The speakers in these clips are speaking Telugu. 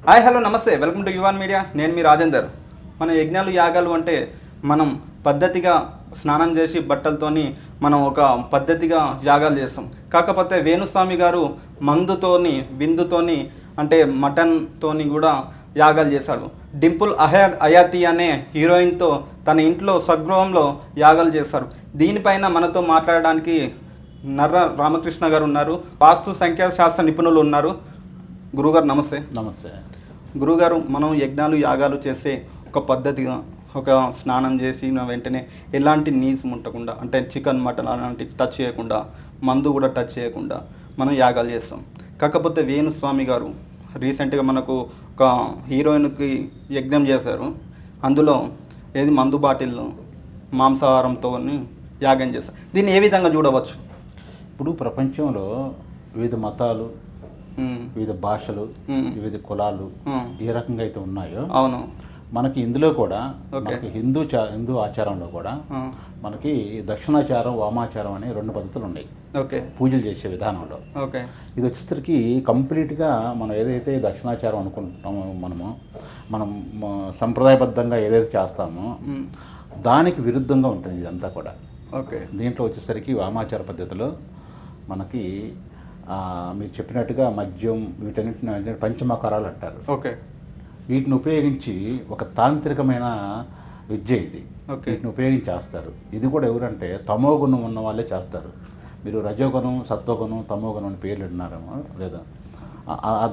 హాయ్ హలో నమస్తే, వెల్కమ్ టు యువన్ మీడియా. నేను మీ రాజేందర్. మన యజ్ఞాలు యాగాలు అంటే మనం పద్ధతిగా స్నానం చేసి బట్టలతోని మనం ఒక పద్ధతిగా యాగాలు చేస్తాం. కాకపోతే వేణుస్వామి గారు మందుతోని బిందుతోని అంటే మటన్తోని కూడా యాగాలు చేశాడు. డింపుల్ అయాతి అనే హీరోయిన్తో తన ఇంట్లో స్వగృహంలో యాగాలు చేశారు. దీనిపైన మనతో మాట్లాడడానికి నర్ర రామకృష్ణ గారు ఉన్నారు. వాస్తు సంఖ్యాశాస్త్ర నిపుణులు ఉన్నారు. గురుగారు నమస్తే. నమస్తే గురుగారు, మనం యజ్ఞాలు యాగాలు చేసే ఒక పద్ధతిగా ఒక స్నానం చేసి వెంటనే ఎలాంటి నీసు ముట్టకుండా అంటే చికెన్ మటన్ అలాంటి టచ్ చేయకుండా మందు కూడా టచ్ చేయకుండా మనం యాగాలు చేస్తాం. కాకపోతే వేణుస్వామి గారు రీసెంట్గా మనకు ఒక హీరోయిన్కి యజ్ఞం చేశారు. అందులో ఏది మందు బాటిల్ మాంసాహారంతో యాగం చేస్తారు. దీన్ని ఏ విధంగా చూడవచ్చు? ఇప్పుడు ప్రపంచంలో వివిధ మతాలు, వివిధ భాషలు, వివిధ కులాలు ఏ రకంగా అయితే ఉన్నాయో అవును, మనకి ఇందులో కూడా మనకి హిందూ ఆచారంలో కూడా మనకి దక్షిణాచారం, వామాచారం అనే రెండు పద్ధతులు ఉన్నాయి. ఓకే, పూజలు చేసే విధానంలో. ఓకే, ఇది వచ్చేసరికి కంప్లీట్గా మనం ఏదైతే దక్షిణాచారం అనుకుంటున్నామో మనం సంప్రదాయబద్ధంగా ఏదైతే చేస్తామో దానికి విరుద్ధంగా ఉంటుంది ఇదంతా కూడా. ఓకే, దీంట్లో వచ్చేసరికి వామాచార పద్ధతిలో మనకి మీరు చెప్పినట్టుగా మద్యం వీటన్నిటిని పంచమకారాలు అంటారు. ఓకే, వీటిని ఉపయోగించి ఒక తాంత్రికమైన విద్య ఇది. ఓకే, వీటిని ఉపయోగించి చేస్తారు. ఇది కూడా ఎవరంటే తమోగుణం ఉన్న వాళ్ళే చేస్తారు. మీరు రజోగుణం, సత్వగుణం, తమోగుణం అని పేర్లు విన్నారేమో లేదా?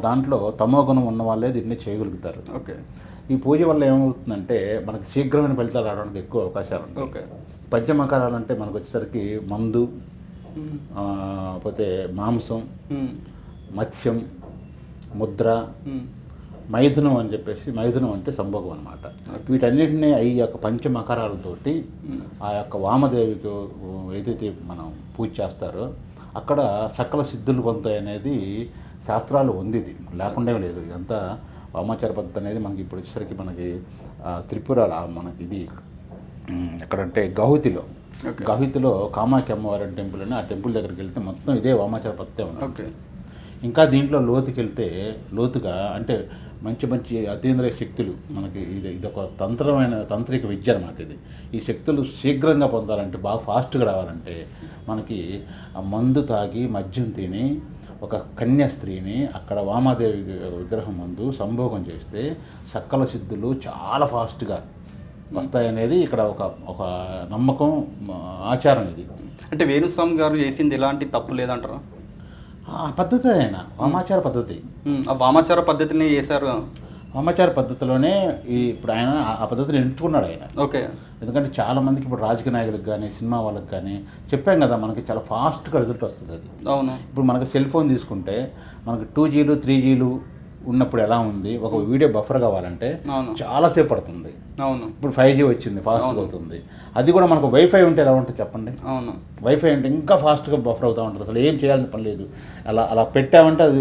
దాంట్లో తమోగుణం ఉన్న వాళ్ళే దీన్ని చేయగలుగుతారు. ఓకే, ఈ పూజ వల్ల ఏమవుతుందంటే మనకి శీఘ్రమైన ఫలితాలు రావడానికి ఎక్కువ అవకాశాలు ఉంటాయి. ఓకే, పంచమకారాలు అంటే మనకు వచ్చేసరికి మందు, పోతే మాంసం, మత్స్యం, ముద్ర, మైథునం అని చెప్పేసి, మైథునం అంటే సంభోగం అనమాట. వీటన్నిటినీ ఈ యొక్క పంచమకారాలతోటి ఆ యొక్క వామదేవికి ఏదైతే మనం పూజ చేస్తారో అక్కడ సకల సిద్ధులు పొందుతాయి అనేది శాస్త్రాలు ఉంది. ఇది లేకుండా లేదు. ఇదంతా వామాచార పద్ధతి అనేది మనకి ఇప్పుడు వచ్చేసరికి మనకి త్రిపురలో మనకి ఇది ఎక్కడంటే గౌహతిలో కామాఖ్య అమ్మవారి టెంపుల్ అని, ఆ టెంపుల్ దగ్గరికి వెళ్తే మొత్తం ఇదే వామాచార పద్ధతే ఉంది. ఓకే, ఇంకా దీంట్లో లోతుగా అంటే మంచి అతీంద్రియ శక్తులు మనకి ఇదొక తాంత్రిక విద్య అనమాట. ఈ శక్తులు శీఘ్రంగా పొందాలంటే, బాగా ఫాస్ట్గా రావాలంటే మనకి ఆ మందు తాగి మద్యం తిని ఒక కన్య స్త్రీని అక్కడ వామాదేవి విగ్రహం ముందు సంభోగం చేస్తే సకల సిద్ధులు చాలా ఫాస్ట్గా వస్తాయనేది ఇక్కడ ఒక నమ్మకం, ఆచారం. ఇది అంటే వేణుస్వామి గారు చేసింది ఎలాంటి తప్పు లేదంటారా? ఆ పద్ధతి అయినా వామాచార పద్ధతి, ఆ వామాచార పద్ధతిని చేశారు. వామాచార పద్ధతిలోనే ఇప్పుడు ఆయన ఆ పద్ధతిని ఎంచుకున్నాడు ఆయన. ఓకే, ఎందుకంటే చాలామందికి ఇప్పుడు రాజకీయ నాయకులకు కానీ సినిమా వాళ్ళకి కానీ చెప్పాం కదా, మనకి చాలా ఫాస్ట్గా రిజల్ట్ వస్తుంది అది. అవును, ఇప్పుడు మనకి సెల్ ఫోన్ తీసుకుంటే మనకి 2Gలు 3Gలు ఉన్నప్పుడు ఎలా ఉంది, ఒక వీడియో బఫర్ కావాలంటే చాలాసేపు పడుతుంది. అవును, ఇప్పుడు 5G వచ్చింది, ఫాస్ట్గా అవుతుంది. అది కూడా మనకు వైఫై ఉంటే ఎలా ఉంటుంది చెప్పండి? అవును, వైఫై అంటే ఇంకా ఫాస్ట్గా బఫర్ అవుతూ ఉంటుంది. అసలు ఏం చేయాల్సిన పని లేదు. అలా పెట్టామంటే అది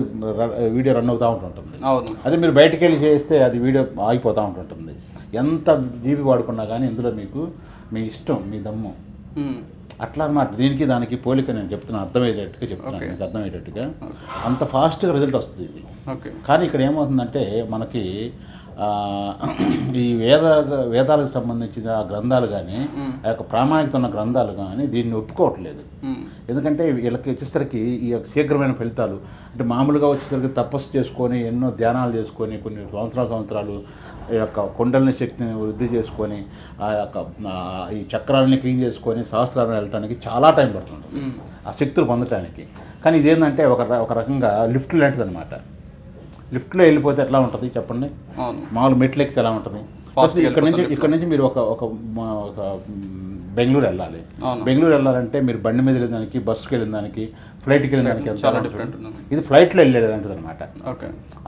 వీడియో రన్ అవుతూ ఉంటుంటుంది. అవును, అదే మీరు బయటికి వెళ్ళి చేస్తే అది వీడియో ఆగిపోతూ ఉంటుంటుంది. ఎంత జీబీ వాడుకున్నా కానీ ఇందులో మీకు మీ ఇష్టం, మీ దమ్ము అట్లా అన్నమాట. దీనికి దానికి పోలిక నేను చెప్తున్నాను, అర్థమయ్యేటట్టుగా అంత ఫాస్ట్గా రిజల్ట్ వస్తుంది ఇది. కానీ ఇక్కడ ఏమవుతుందంటే మనకి ఈ వేదాలకు సంబంధించిన గ్రంథాలు కానీ, ఆ యొక్క ప్రామాణికత ఉన్న గ్రంథాలు కానీ దీన్ని ఒప్పుకోవట్లేదు. ఎందుకంటే వీళ్ళకి వచ్చేసరికి ఈ యొక్క శీఘ్రమైన ఫలితాలు అంటే మామూలుగా వచ్చేసరికి తపస్సు చేసుకొని ఎన్నో ధ్యానాలు చేసుకొని కొన్ని సంవత్సరాలు ఈ యొక్క కుండలిని శక్తిని వృద్ధి చేసుకొని ఆ యొక్క ఈ చక్రాలని క్లీన్ చేసుకొని సహస్రాలను వెళ్ళటానికి చాలా టైం పడుతుంది ఆ శక్తులు పొందటానికి. కానీ ఇదేంటంటే ఒక రకంగా లిఫ్ట్ లాంటిది అనమాట. లిఫ్ట్లో వెళ్ళిపోతే ఎట్లా ఉంటుంది చెప్పండి? మామూలు మెట్లు ఎక్కితే ఎలా ఉంటుంది? ఇక్కడ నుంచి మీరు ఒక బెంగళూరు వెళ్ళాలి. బెంగళూరు వెళ్ళాలంటే మీరు బండి మీద వెళ్ళేదానికి, బస్సుకి వెళ్ళేదానికి, ఫ్లైట్కి వెళ్ళేదానికి చాలా డిఫరెంట్. ఇది ఫ్లైట్లో వెళ్ళేదంటది అనమాట.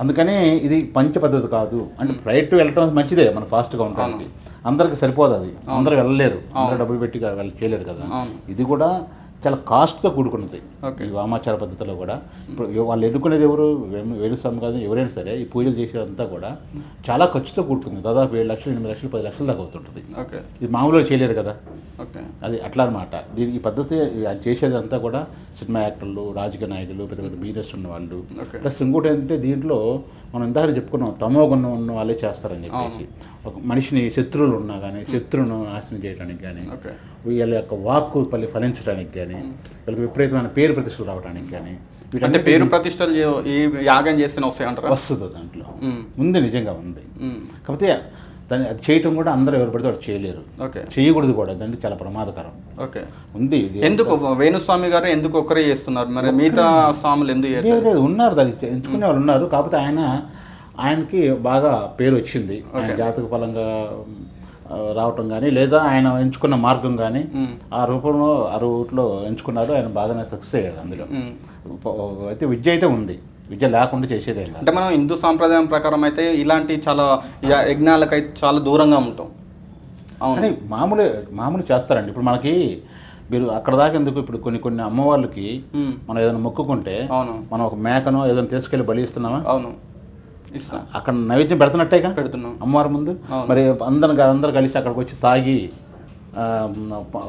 అందుకని ఇది పంచ పద్ధతి కాదు. అంటే ఫ్లైట్ వెళ్ళటం మంచిదే, మన ఫాస్ట్గా ఉండడానికి. అందరికి సరిపోదు అది, అందరూ వెళ్ళలేరు, అందరూ డబ్బులు పెట్టి చేయలేరు కదా. ఇది కూడా చాలా కాస్ట్తో కూడుకున్నది ఓకే. ఈ వామాచార పద్ధతిలో కూడా. ఇప్పుడు వాళ్ళు ఎన్నుకునేది ఎవరు, వేణుస్వామి కాదు ఎవరైనా సరే, ఈ పూజలు చేసేదంతా కూడా చాలా ఖర్చుతో కూడుకుంది. దాదాపు 7 లక్షలు 8 లక్షలు 10 లక్షల దాకా అవుతుంటుంది. ఓకే. ఇది మామూలుగా చేయలేరు కదా. ఓకే. అది అట్లా అనమాట. దీనికి ఈ పద్ధతి అది చేసేదంతా కూడా సినిమా యాక్టర్లు, రాజకీయ నాయకులు, పెద్ద పెద్ద బిజినెస్ ఉన్న వాళ్ళు. ప్లస్ ఇంకోటి ఏంటంటే దీంట్లో మనం ఇందాక చెప్పుకున్నాం, తమో గుణం ఉన్న వాళ్ళే చేస్తారని చెప్పేసి. ఒక మనిషిని శత్రువులు ఉన్నా కానీ శత్రువును నాశనం చేయడానికి కానీ, వీళ్ళ యొక్క వాక్కు ఫలించడానికి కానీ, వీళ్ళకి విపరీతమైన పేరు ప్రతిష్టలు రావడానికి కానీ, అంటే పేరు ప్రతిష్టలు ఈ యాగం చేస్తే వస్తాయంటారా? వస్తుంది, దాంట్లో ఉంది, నిజంగా ఉంది. కాకపోతే దాన్ని అది చేయటం కూడా అందరూ ఎవరు పడితే వాడు చేయలేరు, చేయకూడదు కూడా. దాన్ని చాలా ప్రమాదకరం. ఓకే. ఉంది. ఎందుకు వేణుస్వామి గారు ఎందుకు ఒక్కరే చేస్తున్నారు, మరి మిగతా స్వాములు ఎందుకు లేదు? ఉన్నారు, దాన్ని ఎంచుకునే వాళ్ళు ఉన్నారు. కాకపోతే ఆయనకి బాగా పేరు వచ్చింది, ఆయన జాతక ఫలంగా రావటం కానీ, లేదా ఆయన ఎంచుకున్న మార్గం కానీ, ఆ రూపంలో ఆ రూట్లో ఎంచుకున్నారు. ఆయన బాగానే సక్సెస్ అయ్యాడు అందులో. అయితే విద్య అయితే ఉంది, విద్య లేకుండా చేసేదే. అంటే మనం హిందూ సాంప్రదాయం ప్రకారం అయితే ఇలాంటి చాలా యజ్ఞాలకైతే చాలా దూరంగా ఉంటాం. అవును, మామూలు చేస్తారండి. ఇప్పుడు మనకి మీరు అక్కడ దాకా ఎందుకు, ఇప్పుడు కొన్ని అమ్మవాళ్ళకి మనం ఏదైనా మొక్కుకుంటే మనం ఒక మేకనో ఏదైనా తీసుకెళ్ళి బలి ఇస్తున్నామా? అవును, అక్కడ నైవేద్యం పెడుతున్నట్టేగా, పెడుతున్నాం అమ్మవారి ముందు. మరి అందరు కలిసి అక్కడికి వచ్చి తాగి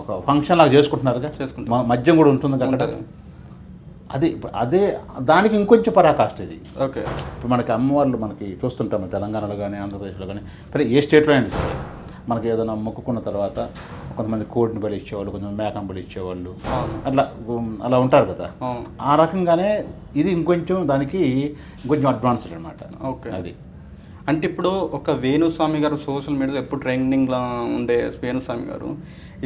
ఒక ఫంక్షన్ లాగా చేసుకుంటున్నారుగా, మద్యం కూడా ఉంటుంది కదా. అదే దానికి ఇంకొంచెం పరాకాష్ట ఇది. ఓకే. ఇప్పుడు మనకి అమ్మవార్లు మనకి చూస్తుంటాము తెలంగాణలో కానీ, ఆంధ్రప్రదేశ్లో కానీ, మరి ఏ స్టేట్లో అయినా సరే, మనకి ఏదైనా మొక్కుకున్న తర్వాత కొంతమంది కోడిని బలి ఇచ్చేవాళ్ళు, కొంతమంది మేకను బలి ఇచ్చేవాళ్ళు, అలా ఉంటారు కదా. ఆ రకంగానే ఇది దానికి ఇంకొంచెం అడ్వాన్స్డ్ అనమాట. ఓకే. అది అంటే ఇప్పుడు ఒక వేణుస్వామి గారు సోషల్ మీడియాలో ఎప్పుడు ట్రెండింగ్లో ఉండే వేణుస్వామి గారు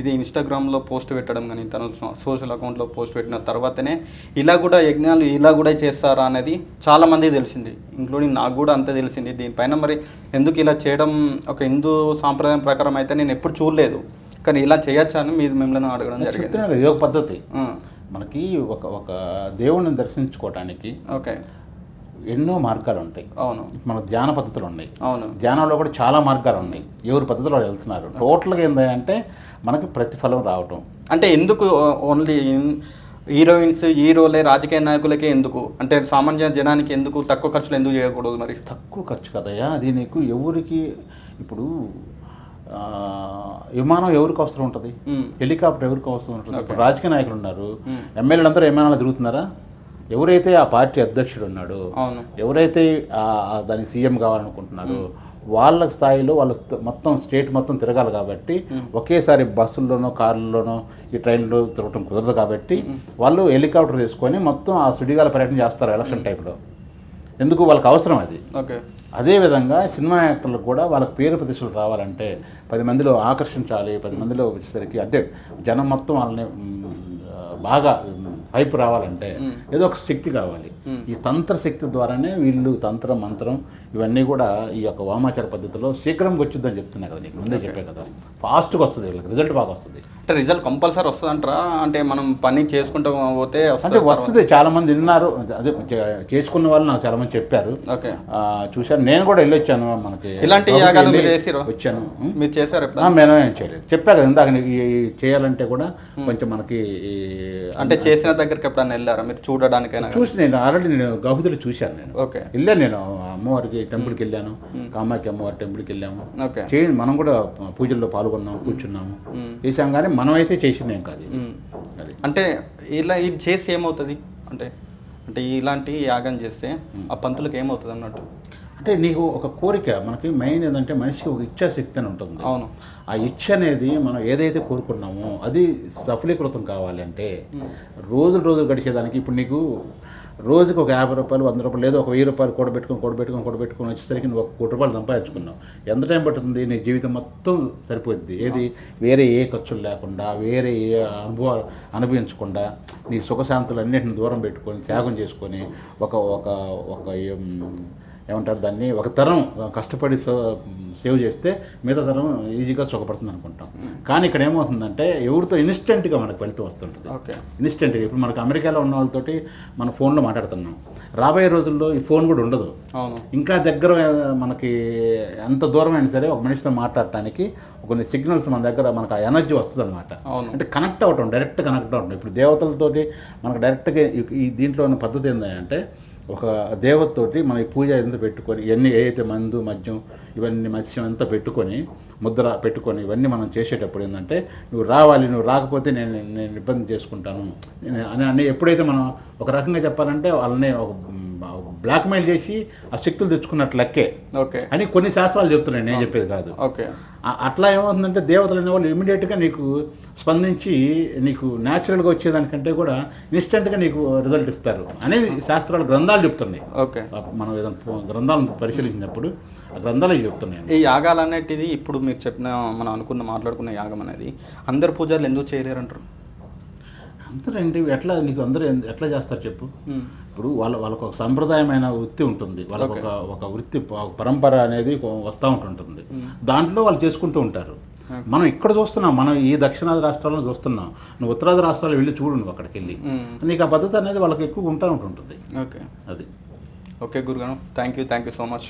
ఇది ఇన్స్టాగ్రామ్లో పోస్ట్ పెట్టడం కానీ, తన సోషల్ అకౌంట్లో పోస్ట్ పెట్టిన తర్వాతనే ఇలా కూడా యజ్ఞాలు ఇలా కూడా చేస్తారా అనేది చాలామంది తెలిసింది, ఇంక్లూడింగ్ నాకు కూడా అంతే తెలిసింది. దీనిపైన మరి ఎందుకు ఇలా చేయడం, ఒక హిందూ సాంప్రదాయం ప్రకారం అయితే నేను ఎప్పుడు చూడలేదు, కానీ ఇలా చేయొచ్చా అని మిమ్మల్ని అడగడం జరిగింది. ఇది ఒక పద్ధతి. మనకి ఒక దేవుడిని దర్శించుకోవటానికి ఓకే ఎన్నో మార్గాలు ఉంటాయి. అవును, మన ధ్యాన పద్ధతులు ఉన్నాయి. అవును, ధ్యానంలో కూడా చాలా మార్గాలు ఉన్నాయి. ఎవరి పద్ధతిలో వెళ్తున్నారు. టోటల్గా ఏంటంటే మనకి ప్రతిఫలం రావటం. అంటే ఎందుకు ఓన్లీ హీరోలే రాజకీయ నాయకులకే ఎందుకు, అంటే సామాన్య జనానికి ఎందుకు తక్కువ ఖర్చులు ఎందుకు చేయకూడదు? మరి తక్కువ ఖర్చు కదయ్యా అది. నీకు ఎవరికి ఇప్పుడు విమానం ఎవరికి అవసరం ఉంటుంది, హెలికాప్టర్ ఎవరికి అవసరం ఉంటుంది. ఇప్పుడు రాజకీయ నాయకులు ఉన్నారు, ఎమ్మెల్యేలు అందరూ విమానాలు తిరుగుతున్నారా? ఎవరైతే ఆ పార్టీ అధ్యక్షుడు ఉన్నాడో, ఎవరైతే దానికి సీఎం కావాలనుకుంటున్నారో వాళ్ళ స్థాయిలో వాళ్ళు మొత్తం స్టేట్ మొత్తం తిరగాలి కాబట్టి, ఒకేసారి బస్సుల్లోనో కార్లలోనో ఈ ట్రైన్లో తిరగటం కుదరదు కాబట్టి వాళ్ళు హెలికాప్టర్ తీసుకొని మొత్తం ఆ సుడిగాల పర్యటన చేస్తారు ఎలక్షన్ టైంలో. ఎందుకు? వాళ్ళకి అవసరం అది. ఓకే. అదేవిధంగా సినిమా యాక్టర్లకు కూడా వాళ్ళకి పేరు ప్రతిష్టలు రావాలంటే 10 మందిలో ఆకర్షించాలి, 10 మందిలో వచ్చేసరికి అంటే జనం మొత్తం వాళ్ళని బాగా హైప్ రావాలంటే ఏదో ఒక శక్తి కావాలి. ఈ తంత్ర శక్తి ద్వారానే వీళ్ళు తంత్రం మంత్రం ఇవన్నీ కూడా ఈ యొక్క వామాచార పద్ధతిలో శీఘ్రంగా వచ్చిందని చెప్తున్నా కదా, నీకు ముందే చెప్పే కదా. ఫాస్ట్గా వస్తుంది, వీళ్ళకి రిజల్ట్ బాగా వస్తుంది. అంటే రిజల్ట్ కంపల్సరీ వస్తుంది అంటారా? అంటే మనం పని చేసుకుంటూ పోతే అంటే వస్తుంది. చాలా మంది విన్నారు, అదే చేసుకున్న వాళ్ళు నాకు చాలా మంది చెప్పారు. ఓకే, చూశాను, నేను కూడా వెళ్ళొచ్చాను. మనకి ఇలాంటి వచ్చాను. మీరు చేశారు? మేమే చేయలేదు, చెప్పా కదా ఇందాక. చేయాలంటే కూడా కొంచెం మనకి అంటే చేసిన దగ్గరికి ఎప్పుడన్నా వెళ్ళారా మీరు చూడడానికైనా? చూసి నేను ఆల్రెడీ గౌహతిలో చూశాను. నేను ఓకే వెళ్ళాను, నేను అమ్మవారికి టెంపుల్కి వెళ్ళాను, కామాఖ్య అమ్మవారి టెంపుల్కి వెళ్ళాము. చేయండి, మనం కూడా పూజల్లో పాల్గొన్నాము, కూర్చున్నాము, చేసాం. కానీ మనం అయితే చేసింది ఏం కాదు. అది అంటే ఇలా ఇది చేసి ఏమవుతుంది అంటే, ఇలాంటి యాగం చేస్తే ఆ పంతులకు ఏమవుతుంది అన్నట్టు? అంటే నీకు ఒక కోరిక, మనకి మెయిన్ ఏంటంటే మనిషికి ఒక ఇచ్ఛాశక్తి అని ఉంటుంది. అవును, ఆ ఇచ్చ అనేది మనం ఏదైతే కోరుకున్నామో అది సఫలీకృతం కావాలి అంటే రోజులు గడిచేదానికి. ఇప్పుడు నీకు రోజుకి ఒక 50 రూపాయలు 100 రూపాయలు లేదా ఒక 1000 రూపాయలు కూడబెట్టుకొని వచ్చేసరికి నువ్వు 1 కోటి రూపాయలు సంపాదించుకున్నావు. ఎంత టైం పడుతుంది? నీ జీవితం మొత్తం సరిపోద్ది. ఏది వేరే ఏ ఖర్చులు లేకుండా, వేరే ఏ అనుభవాలు అనుభవించకుండా, నీ సుఖశాంతులు అన్నింటిని దూరం పెట్టుకొని త్యాగం చేసుకొని ఒక ఏమంటారు దాన్ని, ఒక తరం కష్టపడి సేవ్ చేస్తే మిగతా తరం ఈజీగా సుఖపడుతుంది అనుకుంటాం. కానీ ఇక్కడ ఏమవుతుందంటే ఎవరితో ఇన్స్టెంట్గా మనకు ఫలితం వస్తుంటుంది. ఓకే, ఇన్స్టెంట్గా ఇప్పుడు మనకు అమెరికాలో ఉన్న వాళ్ళతోటి మన ఫోన్లో మాట్లాడుతున్నాం. రాబోయే రోజుల్లో ఈ ఫోన్ కూడా ఉండదు. అవును, ఇంకా దగ్గర మనకి ఎంత దూరమైనా సరే ఒక మనిషితో మాట్లాడటానికి కొన్ని సిగ్నల్స్ మన దగ్గర మనకు ఆ ఎనర్జీ వస్తుంది అనమాట. అవును, అంటే కనెక్ట్ అవటం, డైరెక్ట్ కనెక్ట్ అవటం. ఇప్పుడు దేవతలతోటి మనకు డైరెక్ట్గా ఈ దీంట్లో ఉన్న పద్ధతి ఏంటంటే ఒక దేవతతోటి మన ఈ పూజ ఎంత పెట్టుకొని ఇవన్నీ ఏదైతే మందు మద్యం ఇవన్నీ మత్స్యం అంతా పెట్టుకొని ముద్ర పెట్టుకొని ఇవన్నీ మనం చేసేటప్పుడు ఏంటంటే నువ్వు రావాలి, నువ్వు రాకపోతే నేను ఇబ్బంది చేసుకుంటాను అని ఎప్పుడైతే మనం ఒక రకంగా చెప్పాలంటే వాళ్ళని ఒక బ్లాక్మెయిల్ చేసి ఆ శక్తులు తెచ్చుకున్నట్లు లెక్కే ఓకే అని కొన్ని శాస్త్రాలు చెప్తున్నాయి, నేను చెప్పేది కాదు. ఓకే, అట్లా ఏమవుతుందంటే దేవతలు అనేవాళ్ళు ఇమీడియట్గా నీకు స్పందించి నీకు న్యాచురల్గా వచ్చేదానికంటే కూడా ఇన్స్టెంట్గా నీకు రిజల్ట్ ఇస్తారు అనేది శాస్త్రాలు గ్రంథాలు చెప్తున్నాయి. ఓకే, మనం ఏదైనా గ్రంథాలను పరిశీలించినప్పుడు ఆ గ్రంథాలు చెప్తున్నాయి. ఈ యాగాలు అనేటిది ఇప్పుడు మీరు చెప్పిన మనం మాట్లాడుకున్న యాగం అనేది అందరు పూజలు ఎందుకు చేయలేరంటారు? అందరండి ఎట్లా నీకు అందరూ ఎట్లా చేస్తారు చెప్పు. ఇప్పుడు వాళ్ళకు ఒక సంప్రదాయమైన వృత్తి ఉంటుంది, వాళ్ళకు ఒక వృత్తి పరంపర అనేది వస్తూ ఉంటుంటుంది. దాంట్లో వాళ్ళు చేసుకుంటూ ఉంటారు. మనం ఇక్కడ చూస్తున్నాం, మనం ఈ దక్షిణాది రాష్ట్రాల్లో చూస్తున్నాం. నువ్వు ఉత్తరాది రాష్ట్రాల్లో వెళ్ళి చూడు, నువ్వు అక్కడికి వెళ్ళి నీకు ఆ పద్ధతి అనేది వాళ్ళకి ఎక్కువ ఉంటూ ఉంటుంటుంది. ఓకే, అది. ఓకే గురుగారు, థ్యాంక్ యూ సో మచ్.